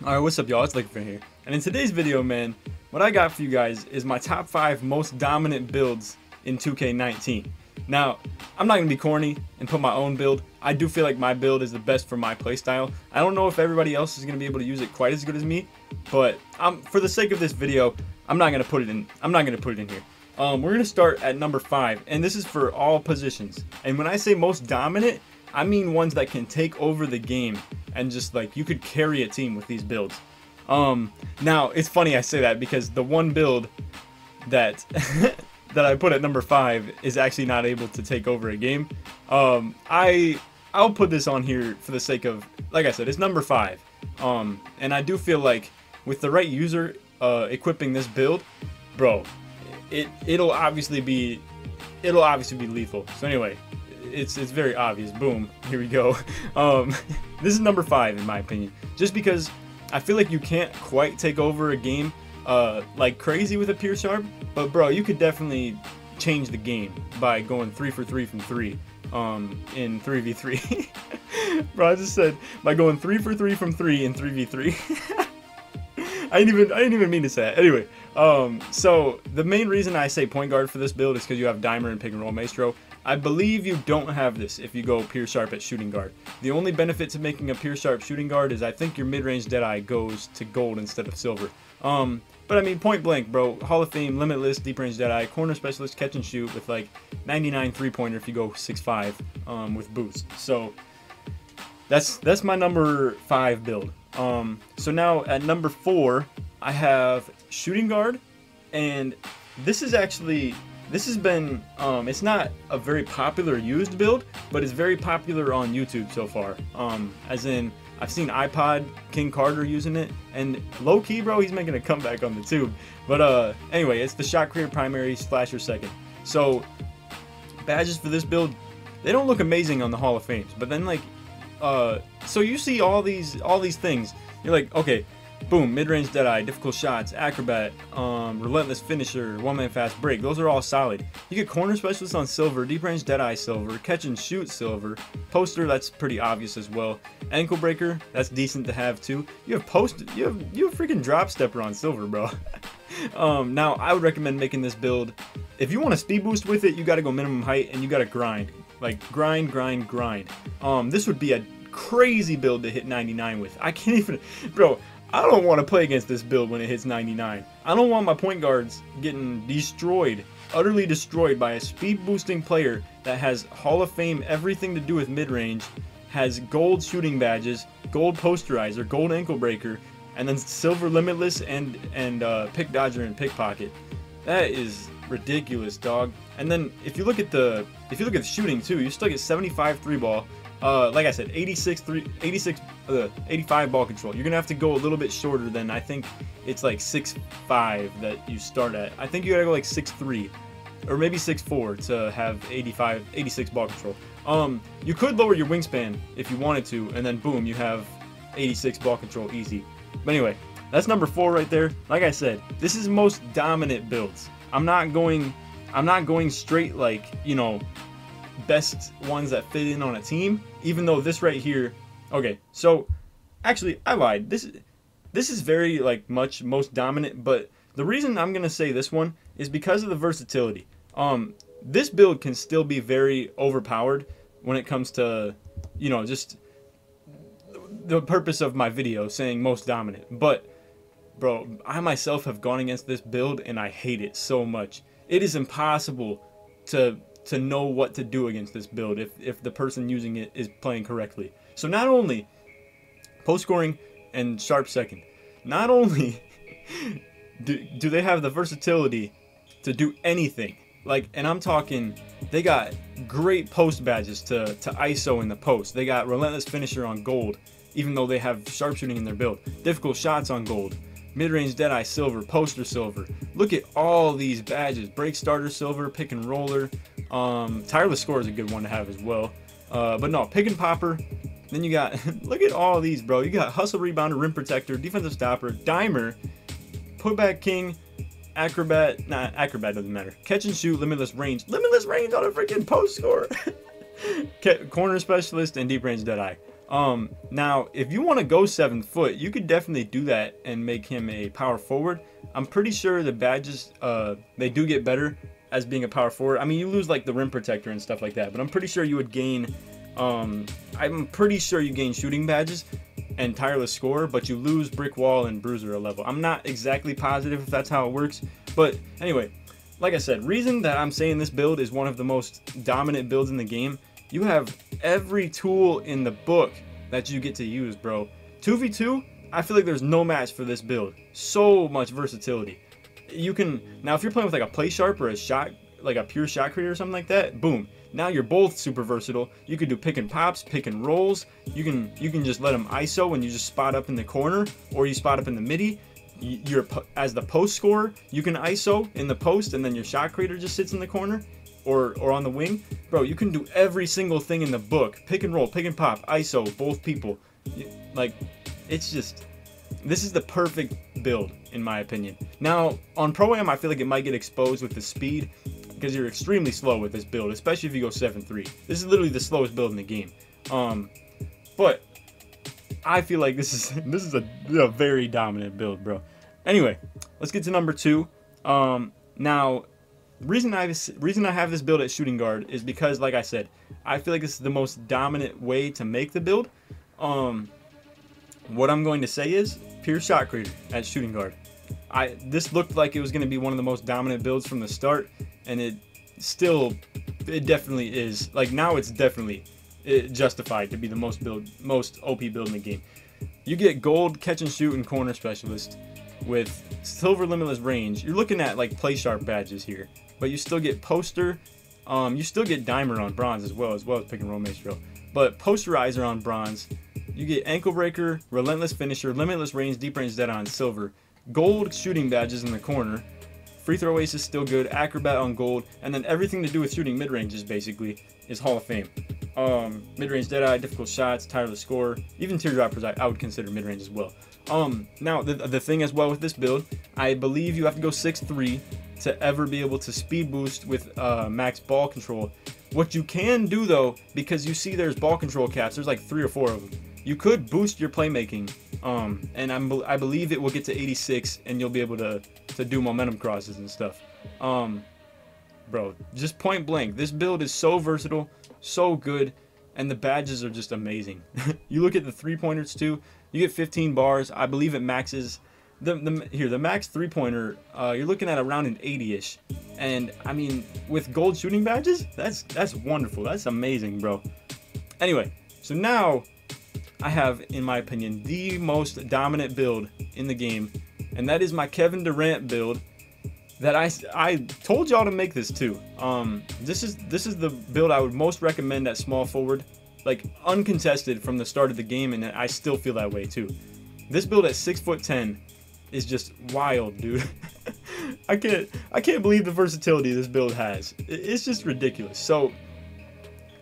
Alright, what's up y'all, it's Laker here. And in today's video, man, what I got for you guys is my top 5 most dominant builds in 2K19. Now, I'm not going to be corny and put my own build. I do feel like my build is the best for my playstyle. I don't know if everybody else is going to be able to use it quite as good as me, but for the sake of this video, I'm not going to put it in. I'm not going to put it in here. We're going to start at number 5, and this is for all positions. And when I say most dominant, I mean ones that can take over the game and just like you could carry a team with these builds. Now it's funny I say that because the one build that that I put at number 5 is actually not able to take over a game. I'll put this on here for the sake of, like I said, it's number 5. And I do feel like with the right user equipping this build, bro, it'll obviously be lethal. So anyway, it's very obvious. Boom, here we go. This is number 5 in my opinion, just because I feel like you can't quite take over a game like crazy with a pure sharp, but bro, you could definitely change the game by going 3 for 3 from 3 in 3v3. Bro, I just said by going 3 for 3 from 3 in 3v3. I didn't even mean to say that. Anyway, so the main reason I say point guard for this build is because you have Dimer and pick and roll maestro. I believe you don't have this if you go pure sharp at shooting guard. The only benefit to making a pure sharp shooting guard is I think your mid-range Deadeye goes to gold instead of silver. But I mean, point blank, bro, Hall of Fame, limitless, deep range Deadeye, corner specialist, catch and shoot with like 99 3-pointer if you go 6'5", with boost. So that's my number 5 build. So now at number 4, I have shooting guard, and this has been, it's not a very popular used build, but it's very popular on YouTube so far. As in, I've seen iPod King Carter using it, and low key, bro, he's making a comeback on the tube. But anyway, it's the shot creator primary, splasher second. So badges for this build, they don't look amazing on the Hall of Fames, but then like, so you see all these things, you're like, okay, boom, mid-range Deadeye, difficult shots, acrobat, relentless finisher, one-man fast break. Those are all solid. You get corner specialist on silver, deep range Deadeye silver, catch and shoot silver, poster, that's pretty obvious as well. Ankle breaker, that's decent to have too. You have you have freaking drop stepper on silver, bro. Now I would recommend making this build. If you want a speed boost with it, you got to go minimum height and you got to grind, like grind. This would be a crazy build to hit 99 with. I can't even, bro. I don't want to play against this build when it hits 99. I don't want my point guards getting destroyed, utterly destroyed by a speed boosting player that has Hall of Fame everything to do with mid-range, has gold shooting badges, gold posterizer, gold ankle breaker, and then silver limitless and pick dodger and pickpocket. That is ridiculous, dog. And then if you look at the shooting too, you still get 75 3 ball. Like I said, 85 ball control. You're gonna have to go a little bit shorter than, I think it's like 6'5" that you start at. I think you gotta go like 6'3" or maybe 6'4" to have 86 ball control. You could lower your wingspan if you wanted to, and then boom, you have 86 ball control easy. But anyway, that's number 4 right there. Like I said, this is most dominant builds. I'm not going straight like, you know, best ones that fit in on a team, even though this right here, okay, so actually I lied, this is very like much most dominant, but the reason I'm gonna say this one is because of the versatility. This build can still be very overpowered when it comes to, you know, just the purpose of my video saying most dominant. But bro, I myself have gone against this build and I hate it so much. It is impossible to know what to do against this build if the person using it is playing correctly. So not only post scoring and sharp second, not only do they have the versatility to do anything, like, and I'm talking, they got great post badges to ISO in the post. They got relentless finisher on gold, even though they have sharpshooting in their build. Difficult shots on gold. Mid-range Deadeye silver, poster silver. Look at all these badges. Break starter silver, pick and roller. Tireless score is a good one to have as well. But no, pick and popper. Then you got, look at all these, bro. You got hustle rebounder, rim protector, defensive stopper, dimer, putback king, acrobat. Nah, acrobat doesn't matter. Catch and shoot, limitless range on a freaking post score. Corner specialist and deep range Deadeye. Now, if you want to go 7 foot, you could definitely do that and make him a power forward. I'm pretty sure the badges, they do get better as being a power forward. I mean, you lose like the rim protector and stuff like that, but I'm pretty sure you would gain, I'm pretty sure you gain shooting badges and tireless scorer, but you lose brick wall and bruiser a level. I'm not exactly positive if that's how it works, but anyway, like I said, reason that I'm saying this build is one of the most dominant builds in the game. You have every tool in the book that you get to use, bro. 2v2, I feel like there's no match for this build. So much versatility. You can, now if you're playing with like a play sharp or a shot, like a pure shot creator or something like that, boom. Now you're both super versatile. You could do pick and pops, pick and rolls. You can just let them ISO and you just spot up in the corner, or you spot up in the midi. You're, as the post scorer, you can ISO in the post and then your shot creator just sits in the corner or on the wing. Bro, you can do every single thing in the book. Pick and roll, pick and pop, ISO, both people. Like, it's just, this is the perfect build in my opinion. Now, on Pro-Am, I feel like it might get exposed with the speed because you're extremely slow with this build, especially if you go 7-3. This is literally the slowest build in the game. But I feel like this is a very dominant build, bro. Anyway, let's get to number 2. Now, reason I have this build at shooting guard is because, like I said, I feel like this is the most dominant way to make the build. What I'm going to say is pure shot creator at shooting guard. This looked like it was going to be one of the most dominant builds from the start, and it definitely is. Like, now it's definitely justified to be the most OP build in the game. You get gold catch and shoot and corner specialist with silver limitless range. You're looking at like play sharp badges here, but you still get poster. You still get dimer on bronze as well as pick and roll maestro, but posterizer on bronze. You get ankle breaker, relentless finisher, limitless range, deep range dead on silver, gold shooting badges in the corner. Free throw ace is still good, acrobat on gold, and then everything to do with shooting mid ranges basically is Hall of Fame. Mid-range deadeye, difficult shots, tireless scorer, even teardroppers I would consider mid-range as well. Now the thing as well with this build, I believe you have to go 6'3" to ever be able to speed boost with max ball control. What you can do though, because you see there's ball control caps, there's like 3 or 4 of them. You could boost your playmaking, and I believe it will get to 86, and you'll be able to do momentum crosses and stuff. Bro, just point blank, this build is so versatile, so good, and the badges are just amazing. You look at the 3-pointers too. You get 15 bars. I believe it maxes the max 3-pointer. You're looking at around an 80-ish, and I mean with gold shooting badges, that's wonderful. That's amazing, bro. Anyway, so now I have, in my opinion, the most dominant build in the game, and that is my Kevin Durant build. That I told y'all to make this too. This is the build I would most recommend at small forward, like uncontested from the start of the game, and I still feel that way too. This build at 6'10" is just wild, dude. I can't believe the versatility this build has. It's just ridiculous. So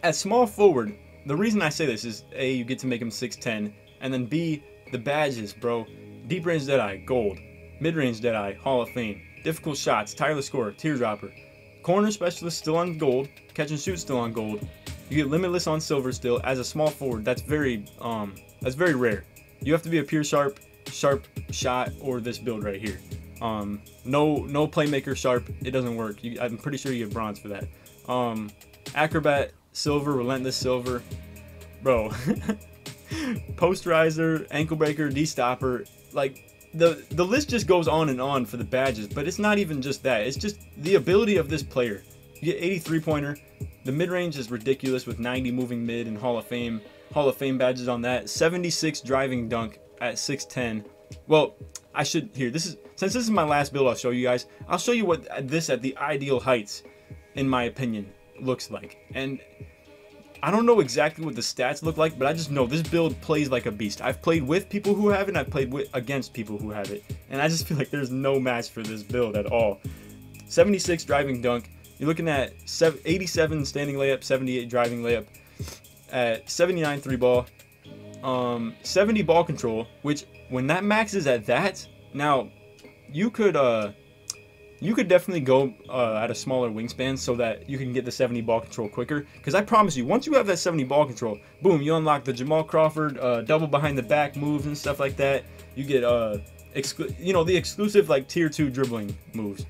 at small forward, the reason I say this is A, you get to make him 6'10", and then B, the badges, bro. Deep range deadeye, gold. Mid range deadeye, Hall of Fame. Difficult shots, tireless scorer, teardropper. Corner specialist still on gold. Catch and shoot still on gold. You get limitless on silver still. As a small forward, that's very rare. You have to be a pure sharp shot or this build right here. No playmaker sharp, it doesn't work. I'm pretty sure you get bronze for that. Acrobat silver, relentless silver, bro. Posterizer, ankle breaker, de-stopper, like. The list just goes on and on for the badges, but it's not even just that. It's just the ability of this player. You get 83-pointer. The mid-range is ridiculous with 90 moving mid and Hall of Fame badges on that. 76 driving dunk at 6'10". Well, since this is my last build I'll show you guys. I'll show you what this at the ideal heights, in my opinion, looks like. And I don't know exactly what the stats look like, but I just know this build plays like a beast. I've played with people who have it, and I've played against people who have it, and I just feel like there's no match for this build at all. 76 driving dunk. You're looking at 87 standing layup, 78 driving layup, at 79 3 ball, 70 ball control. Which when that maxes at that, now you could you could definitely go at a smaller wingspan so that you can get the 70 ball control quicker. Because I promise you, once you have that 70 ball control, boom, you unlock the Jamal Crawford double behind the back moves and stuff like that. You get the exclusive like tier 2 dribbling moves.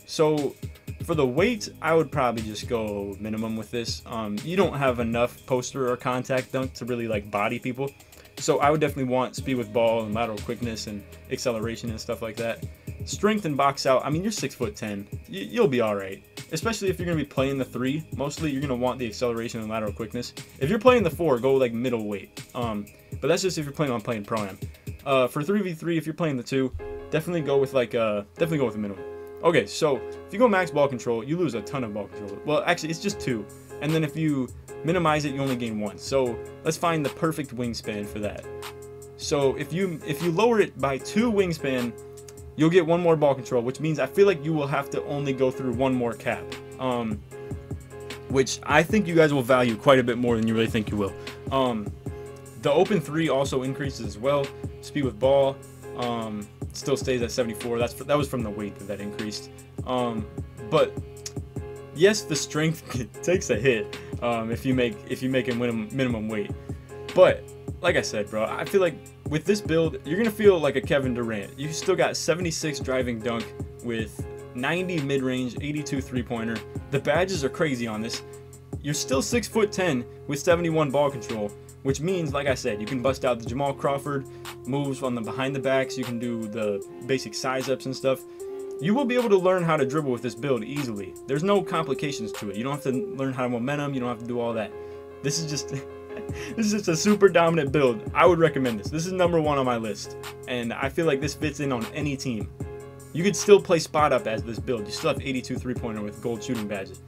So for the weight, I would probably just go minimum with this. You don't have enough poster or contact dunk to really like body people. So I would definitely want speed with ball and lateral quickness and acceleration and stuff like that. Strength and box out, I mean, you're 6'10". You'll be all right. Especially if you're going to be playing the 3. Mostly, you're going to want the acceleration and lateral quickness. If you're playing the 4, go like middle weight. But that's just if you're planning on playing Pro-Am. For 3v3, if you're playing the 2, definitely go with like definitely go with the minimum. Okay, so if you go max ball control, you lose a ton of ball control. Well, actually, it's just 2. And then if you minimize it, you only gain 1. So let's find the perfect wingspan for that. So if you lower it by 2 wingspan, you'll get 1 more ball control, which means I feel like you will have to only go through 1 more cap, which I think you guys will value quite a bit more than you really think you will. The open 3 also increases as well. Speed with ball still stays at 74. That was from the weight that increased. But yes, the strength takes a hit if you make a minimum weight. But like I said, bro, I feel like with this build, you're gonna feel like a Kevin Durant. You still got 76 driving dunk with 90 mid-range, 82 three-pointer. The badges are crazy on this. You're still 6'10" with 71 ball control, which means, like I said, you can bust out the Jamal Crawford moves on the behind the backs. You can do the basic size ups and stuff. You will be able to learn how to dribble with this build easily. There's no complications to it. You don't have to learn how to momentum. You don't have to do all that. This is just this is just a super dominant build. I would recommend this. This is number 1 on my list, and I feel like this fits in on any team. You could still play spot up as this build. You still have 82 three-pointer with gold shooting badges.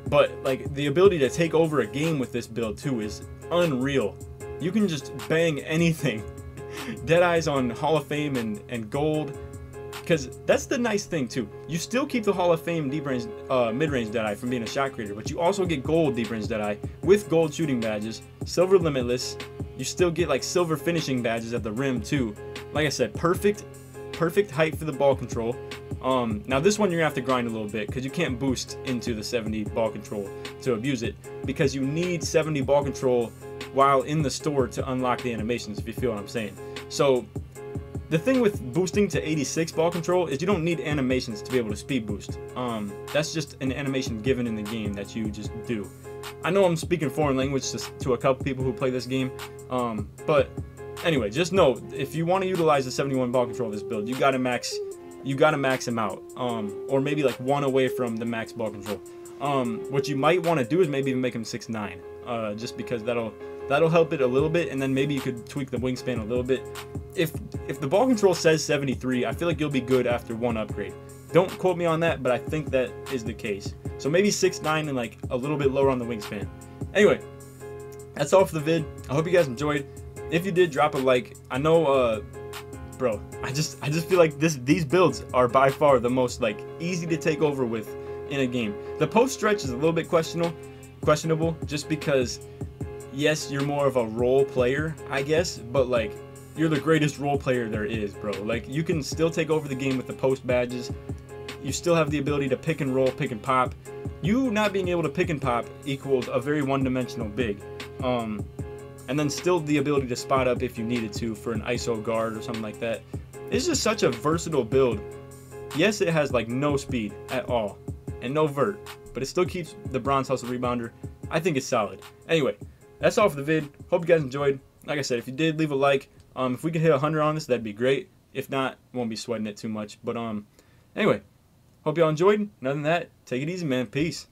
But like the ability to take over a game with this build too is unreal. You can just bang anything. Deadeyes on Hall of Fame and gold. Because that's the nice thing too. You still keep the Hall of Fame deep-range, mid-range Deadeye from being a shot creator, but you also get gold deep-range Deadeye with gold shooting badges, silver limitless. You still get like silver finishing badges at the rim too. Like I said, perfect height for the ball control. Now this one you're gonna have to grind a little bit because you can't boost into the 70 ball control to abuse it, because you need 70 ball control while in the store to unlock the animations, if you feel what I'm saying. So the thing with boosting to 86 ball control is you don't need animations to be able to speed boost. That's just an animation given in the game that you just do. I know I'm speaking foreign language to a couple people who play this game, but anyway, just know if you want to utilize the 71 ball control of this build, you gotta max him out, or maybe like 1 away from the max ball control. What you might want to do is maybe even make him 6'9", just because that'll help it a little bit, and then maybe you could tweak the wingspan a little bit. If the ball control says 73, I feel like you'll be good after 1 upgrade. Don't quote me on that, but I think that is the case. So maybe 6'9" and like a little bit lower on the wingspan. Anyway, that's all for the vid. I hope you guys enjoyed. If you did, drop a like. I know, bro, I just feel like these builds are by far the most like easy to take over with in a game. The post stretch is a little bit questionable just because yes, you're more of a role player, I guess, but like you're the greatest role player there is, bro. Like you can still take over the game with the post badges. You still have the ability to pick and roll, pick and pop. You not being able to pick and pop equals a very one-dimensional big. And then still the ability to spot up if you needed to for an ISO guard or something like that. It's just such a versatile build. Yes, it has like no speed at all and no vert, but it still keeps the bronze hustle rebounder. I think it's solid. Anyway, that's all for the vid. Hope you guys enjoyed. Like I said, if you did, leave a like. If we could hit 100 on this, that'd be great. If not, won't be sweating it too much. But anyway, hope y'all enjoyed. And other than that, take it easy, man. Peace.